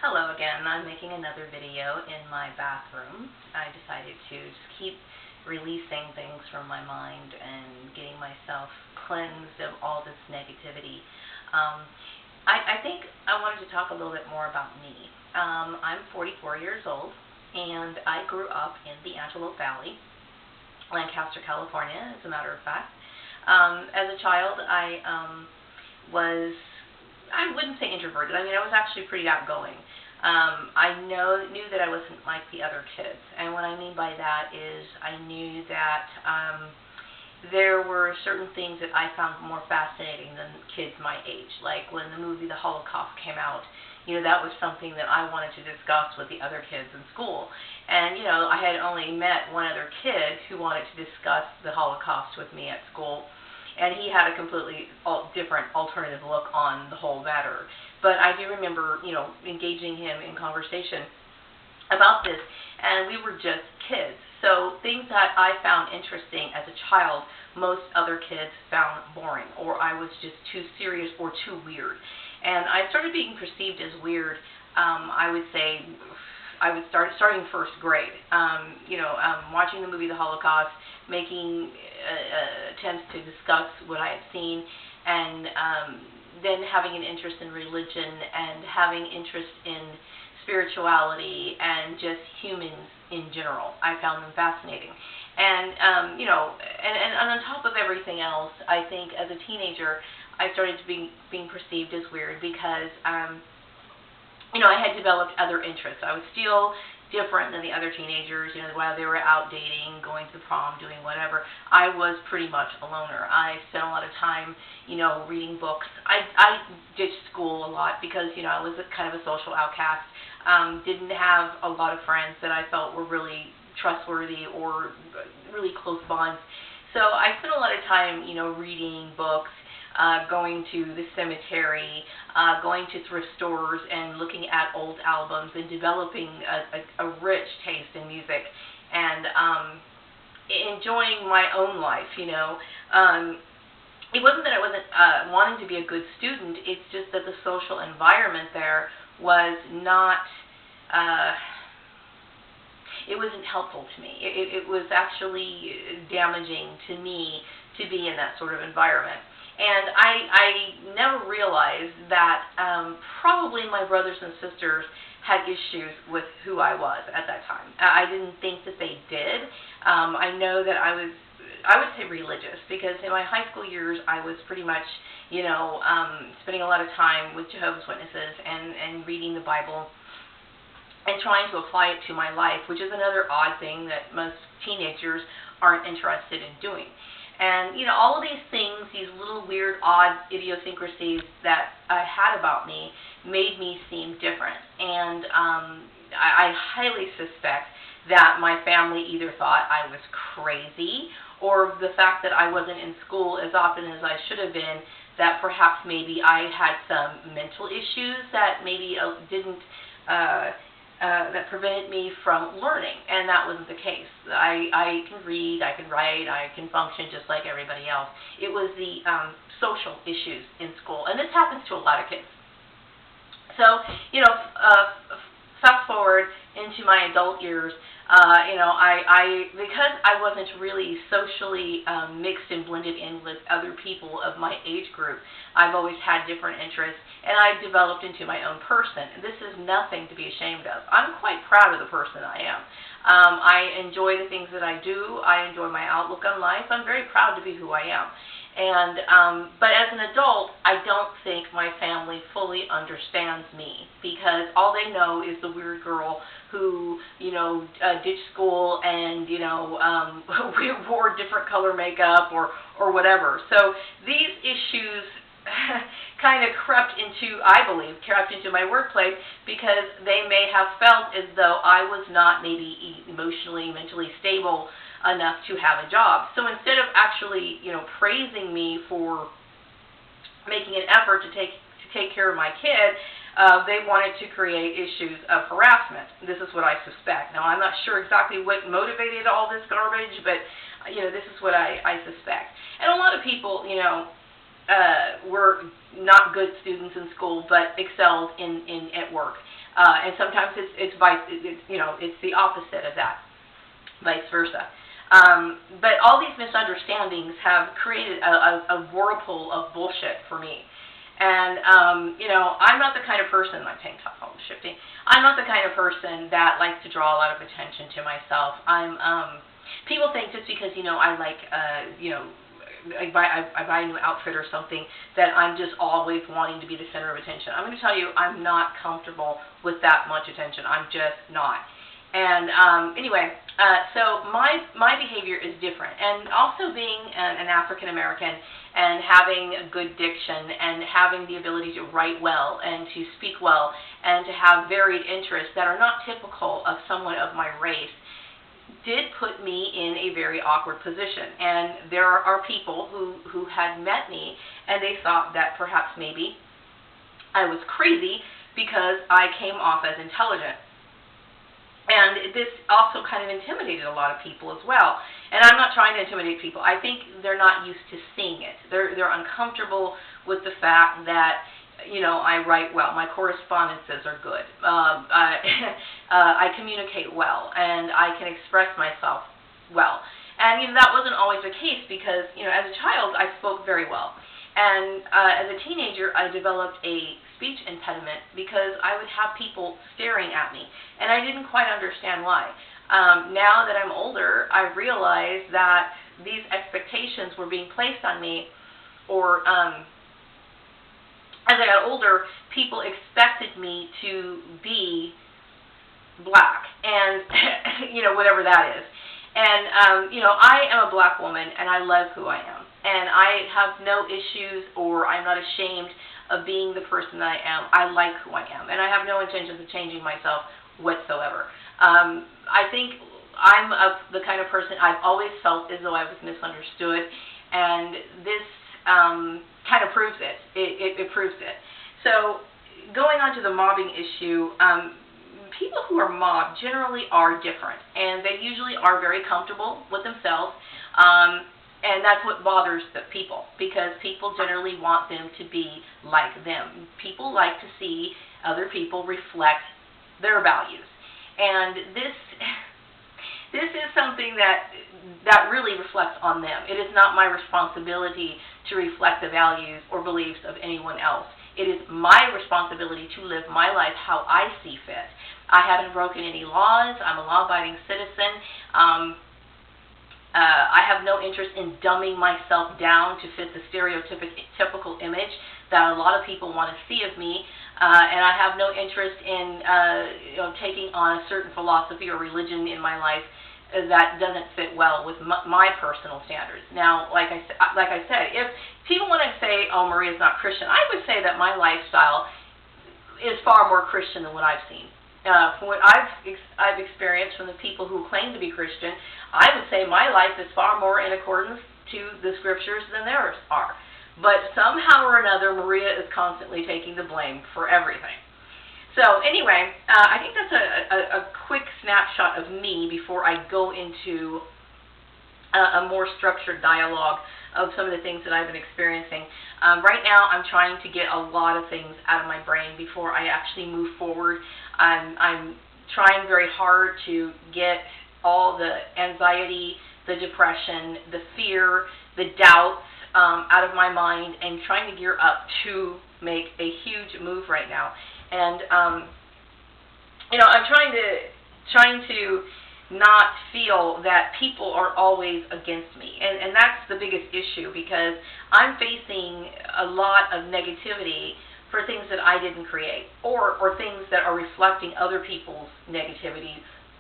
Hello again. I'm making another video in my bathroom. I decided to just keep releasing things from my mind and getting myself cleansed of all this negativity. I think I wanted to talk a little bit more about me. I'm 44 years old, and I grew up in the Antelope Valley, Lancaster, California, as a matter of fact. As a child, I wouldn't say introverted. I mean, I was actually pretty outgoing. I knew that I wasn't like the other kids, and what I mean by that is I knew that there were certain things that I found more fascinating than kids my age. Like when the movie The Holocaust came out, that was something that I wanted to discuss with the other kids in school. And, I had only met one other kid who wanted to discuss the Holocaust with me at school, and he had a completely different alternative look on the whole matter. But I do remember, engaging him in conversation about this, and we were just kids. So things that I found interesting as a child, most other kids found boring, or I was just too serious or too weird. And I started being perceived as weird, I would say, starting first grade. Watching the movie The Holocaust, making attempts to discuss what I had seen, and then having an interest in religion and having interest in spirituality and just humans in general. I found them fascinating. And, and on top of everything else, I think as a teenager, I started to being perceived as weird because, I had developed other interests. I was still different than the other teenagers, while they were out dating, going to prom, doing whatever. I was pretty much a loner. I spent a lot of time, reading books. I ditched school a lot because, I was kind of a social outcast. Didn't have a lot of friends that I felt were really trustworthy or really close bonds. So I spent a lot of time, reading books, going to the cemetery, going to thrift stores and looking at old albums and developing a rich taste in music and enjoying my own life, It wasn't that I wasn't wanting to be a good student, it's just that the social environment there was not, it wasn't helpful to me. It was actually damaging to me to be in that sort of environment. And I never realized that probably my brothers and sisters had issues with who I was at that time. I didn't think that they did. I know that I would say religious, because in my high school years I was pretty much, spending a lot of time with Jehovah's Witnesses and reading the Bible and trying to apply it to my life, which is another odd thing that most teenagers aren't interested in doing. And, all of these things, these little weird, odd idiosyncrasies that I had about me made me seem different. And I highly suspect that my family either thought I was crazy, or the fact that I wasn't in school as often as I should have been, that perhaps maybe I had some mental issues that maybe didn't that prevented me from learning, and that wasn't the case. I can read, I can write, I can function just like everybody else. It was the social issues in school, and this happens to a lot of kids. So, fast forward into my adult years, because I wasn't really socially mixed and blended in with other people of my age group, I've always had different interests, and I developed into my own person. This is nothing to be ashamed of. I'm quite proud of the person I am. I enjoy the things that I do. I enjoy my outlook on life. I'm very proud to be who I am. And but as an adult, I don't think my family fully understands me, because all they know is the weird girl who, ditched school and, wore different color makeup or whatever. So these issues kind of crept into my workplace, because they may have felt as though I was not maybe emotionally, mentally stable enough to have a job. So instead of actually, praising me for making an effort to take care of my kid, they wanted to create issues of harassment. This is what I suspect. Now, I'm not sure exactly what motivated all this garbage, but, this is what I suspect. And a lot of people, were not good students in school, but excelled at work. And sometimes it's the opposite of that, vice versa. But all these misunderstandings have created a whirlpool of bullshit for me. And, I'm not the kind of person, my tank top home shifting, I'm not the kind of person that likes to draw a lot of attention to myself. People think just because, I like, I buy a new outfit or something, that I'm just always wanting to be the center of attention. I'm going to tell you, I'm not comfortable with that much attention. I'm just not. And so my behavior is different. And also being an African American and having a good diction and having the ability to write well and to speak well and to have varied interests that are not typical of someone of my race did put me in a very awkward position. And there are people who had met me and they thought that perhaps maybe I was crazy because I came off as intelligent. And this also kind of intimidated a lot of people as well. And I'm not trying to intimidate people. I think they're not used to seeing it. They're uncomfortable with the fact that, I write well. My correspondences are good. I communicate well, and I can express myself well. And that wasn't always the case because, as a child, I spoke very well. And as a teenager, I developed a speech impediment because I would have people staring at me, and I didn't quite understand why. Now that I'm older, I realize that these expectations were being placed on me, or as I got older, people expected me to be black, and whatever that is. And I am a black woman, and I love who I am, and I have no issues, or I'm not ashamed of being the person that I am. I like who I am, and I have no intentions of changing myself whatsoever. I think I'm the kind of person I've always felt as though I was misunderstood, and this kind of proves it. It proves it. So going on to the mobbing issue, people who are mobbed generally are different, and they usually are very comfortable with themselves, and that's what bothers the people, because people generally want them to be like them. People like to see other people reflect their values, and this is something that really reflects on them. It is not my responsibility to reflect the values or beliefs of anyone else. It is my responsibility to live my life how I see fit. I haven't broken any laws. I'm a law-abiding citizen. I have no interest in dumbing myself down to fit the stereotypical image that a lot of people want to see of me, and I have no interest in taking on a certain philosophy or religion in my life that doesn't fit well with my personal standards. Now, like I said, if people want to say, "Oh, Maria's not Christian," I would say that my lifestyle is far more Christian than what I've seen. From what I've experienced from the people who claim to be Christian, I would say my life is far more in accordance to the scriptures than theirs are. But somehow or another, Maria is constantly taking the blame for everything. So anyway, I think that's a quick snapshot of me before I go into a more structured dialogue of some of the things that I've been experiencing. Right now, I'm trying to get a lot of things out of my brain before I actually move forward. I'm trying very hard to get all the anxiety, the depression, the fear, the doubts out of my mind, and trying to gear up to make a huge move right now. And I'm trying to not feel that people are always against me, and that's the biggest issue, because I'm facing a lot of negativity for things that I didn't create, or things that are reflecting other people's negativity,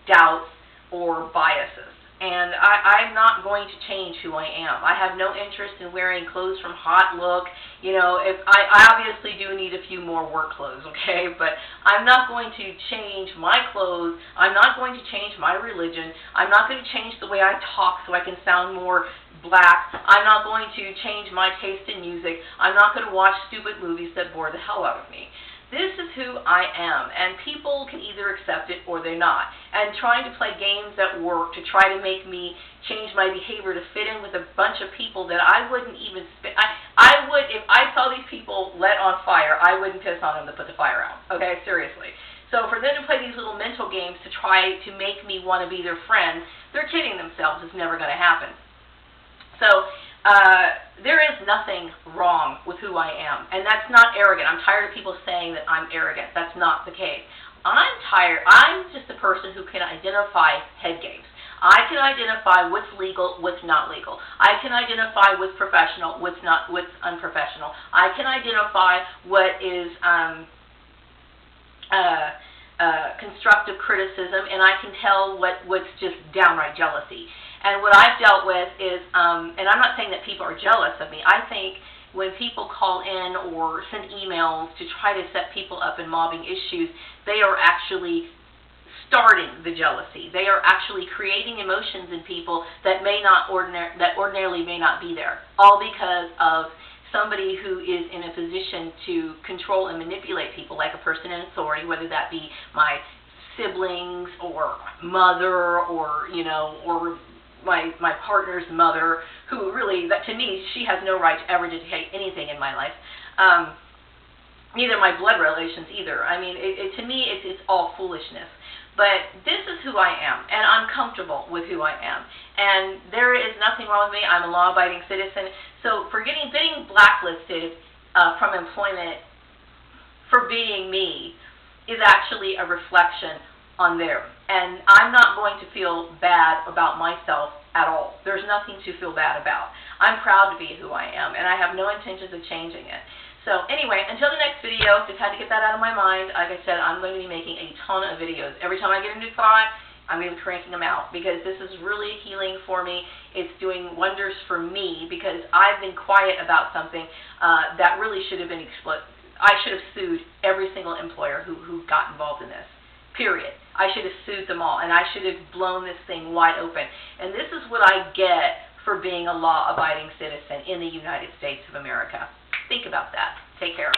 doubts, or biases. And I'm not going to change who I am. I have no interest in wearing clothes from Hot Look. If I obviously do need a few more work clothes, okay? But I'm not going to change my clothes. I'm not going to change my religion. I'm not going to change the way I talk so I can sound more black. I'm not going to change my taste in music. I'm not going to watch stupid movies that bore the hell out of me. This is who I am, and people can either accept it or they're not. And trying to play games at work to try to make me change my behavior to fit in with a bunch of people that I wouldn't even I would, if I saw these people lit on fire, I wouldn't piss on them to put the fire out. Okay, seriously. So for them to play these little mental games to try to make me want to be their friend, they're kidding themselves. It's never going to happen. So there is nothing wrong with who I am, and that's not arrogant. I'm tired of people saying that I'm arrogant. That's not the case. I'm just a person who can identify head games. I can identify what's legal, what's not legal. I can identify what's professional, what's unprofessional. I can identify what is constructive criticism, and I can tell what's just downright jealousy. And what I've dealt with is, and I'm not saying that people are jealous of me. I think when people call in or send emails to try to set people up in mobbing issues, they are actually starting the jealousy. They are actually creating emotions in people that ordinarily may not be there, all because of somebody who is in a position to control and manipulate people, like a person in authority, whether that be my siblings or mother or, or my partner's mother, who really, to me, she has no right to ever dictate anything in my life. Neither my blood relations either. I mean, to me, it's all foolishness. But this is who I am, and I'm comfortable with who I am. And there is nothing wrong with me. I'm a law-abiding citizen. So for being blacklisted from employment for being me is actually a reflection on them. And I'm not going to feel bad about myself at all. There's nothing to feel bad about. I'm proud to be who I am, and I have no intentions of changing it. So anyway, until the next video, just had to get that out of my mind. Like I said, I'm going to be making a ton of videos. Every time I get a new thought, I'm going to be cranking them out, because this is really healing for me. It's doing wonders for me, because I've been quiet about something that really should have been exposed. I should have sued every single employer who got involved in this, period. I should have sued them all, and I should have blown this thing wide open. And this is what I get for being a law-abiding citizen in the United States of America. Think about that. Take care.